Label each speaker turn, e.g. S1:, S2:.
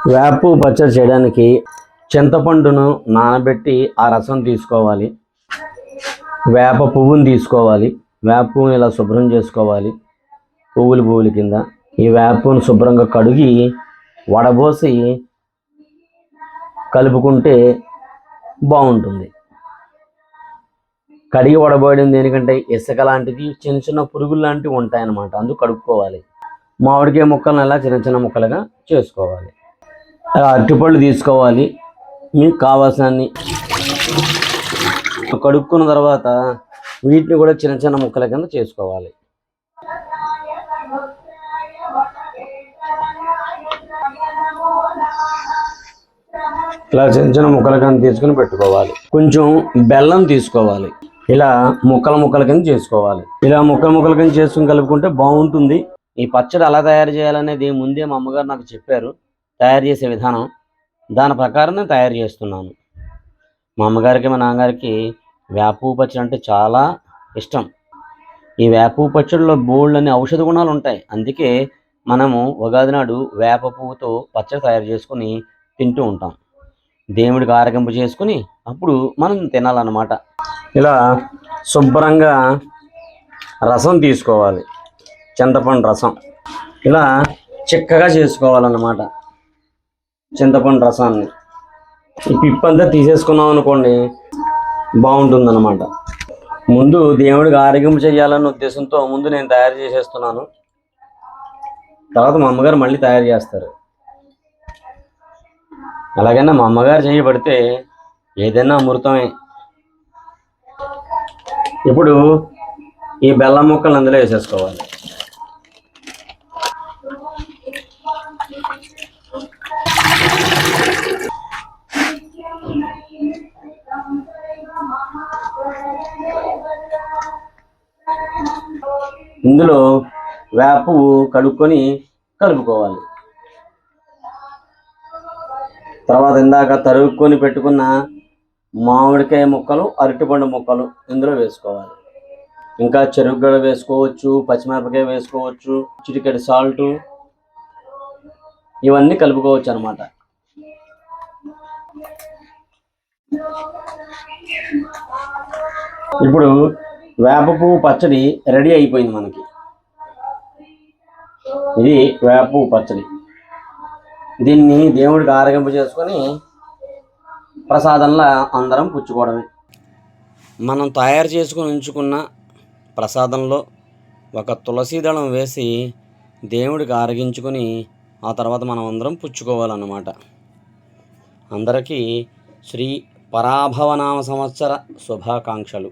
S1: వేపు పచ్చడి చేయడానికి చింతపండును నానబెట్టి ఆ రసం తీసుకోవాలి. వేప పువ్వుని తీసుకోవాలి. వేప పువ్వుని ఇలా శుభ్రం చేసుకోవాలి. పువ్వులు కింద ఈ వేప పువ్వుని శుభ్రంగా కడిగి వడబోసి కలుపుకుంటే బాగుంటుంది. కడిగి వడబోయడం దేనికంటే ఇసుక లాంటిది చిన్న చిన్న పురుగులు లాంటివి ఉంటాయన్నమాట. అందుకు కడుక్కోవాలి. మామిడికాయ ముక్కలను ఇలా చిన్న చిన్న ముక్కలుగా చేసుకోవాలి. అరటిపళ్ళు తీసుకోవాలి. మీకు కావాల్సినన్ని కడుక్కున్న తర్వాత వీటిని కూడా చిన్న చిన్న ముక్కల కింద చేసుకోవాలి. ఇలా చిన్న చిన్న ముక్కల కింద తీసుకుని పెట్టుకోవాలి. కొంచెం బెల్లం తీసుకోవాలి. ఇలా ముక్కల కింద చేసుకోవాలి. ఇలా ముక్కల కింద చేసుకుని కలుపుకుంటే బాగుంటుంది. ఈ పచ్చడి ఎలా తయారు చేయాలనేది ముందే మా అమ్మగారు నాకు చెప్పారు. తయారు చేసే విధానం దాని ప్రకారం నేను తయారు చేస్తున్నాను. మా అమ్మగారికి మా నాన్నగారికి వేప పచ్చడి అంటే చాలా ఇష్టం. ఈ వేప పచ్చడిలో బోల్డని ఔషధ గుణాలు ఉంటాయి. అందుకే మనము ఉగాది నాడు వేప పువ్వుతో పచ్చడి తయారు చేసుకుని తింటూ ఉంటాం. దేవుడికి ఆరగింప చేసుకుని అప్పుడు మనం తినాలన్నమాట. ఇలా శుభ్రంగా రసం తీసుకోవాలి. చింతపండు రసం ఇలా చిక్కగా చేసుకోవాలన్నమాట. చింతపండు రసాన్ని ఈ పిప్పంతా తీసేసుకున్నాం అనుకోండి, బాగుంటుందన్నమాట. ముందు దేవుడికి ఆరగింపు చేయాలన్న ఉద్దేశంతో ముందు నేను తయారు చేసేస్తున్నాను. తర్వాత మా అమ్మగారు మళ్ళీ తయారు చేస్తారు. అలాగైనా మా అమ్మగారు చేయబడితే ఏదైనా అమృతమే. ఇప్పుడు ఈ బెల్లం ముక్కలు అందులో వేసేసుకోవాలి. ఇందులో వేప కడుక్కొని కలుపుకోవాలి. తర్వాత ఇందాక తరుగుకొని పెట్టుకున్న మామిడికాయ ముక్కలు, అరటిపండు ముక్కలు ఇందులో వేసుకోవాలి. ఇంకా చెరుకుగడ వేసుకోవచ్చు, పచ్చిమిరపకాయ వేసుకోవచ్చు, చిటికెడు సాల్టు, ఇవన్నీ కలుపుకోవచ్చు అన్నమాట. ఇప్పుడు వేప పువ్వు పచ్చడి రెడీ అయిపోయింది మనకి. ఇది వేప పువ్వు పచ్చడి. దీన్ని దేవుడికి ఆరగింప చేసుకొని ప్రసాదంలా అందరం పుచ్చుకోవడమే. మనం తయారు చేసుకుని ఉంచుకున్న ప్రసాదంలో ఒక తులసి దళం వేసి దేవుడికి ఆరగించుకొని ఆ తర్వాత మనం అందరం పుచ్చుకోవాలన్నమాట. అందరికీ శ్రీ పరాభవనామ సంవత్సర శుభాకాంక్షలు.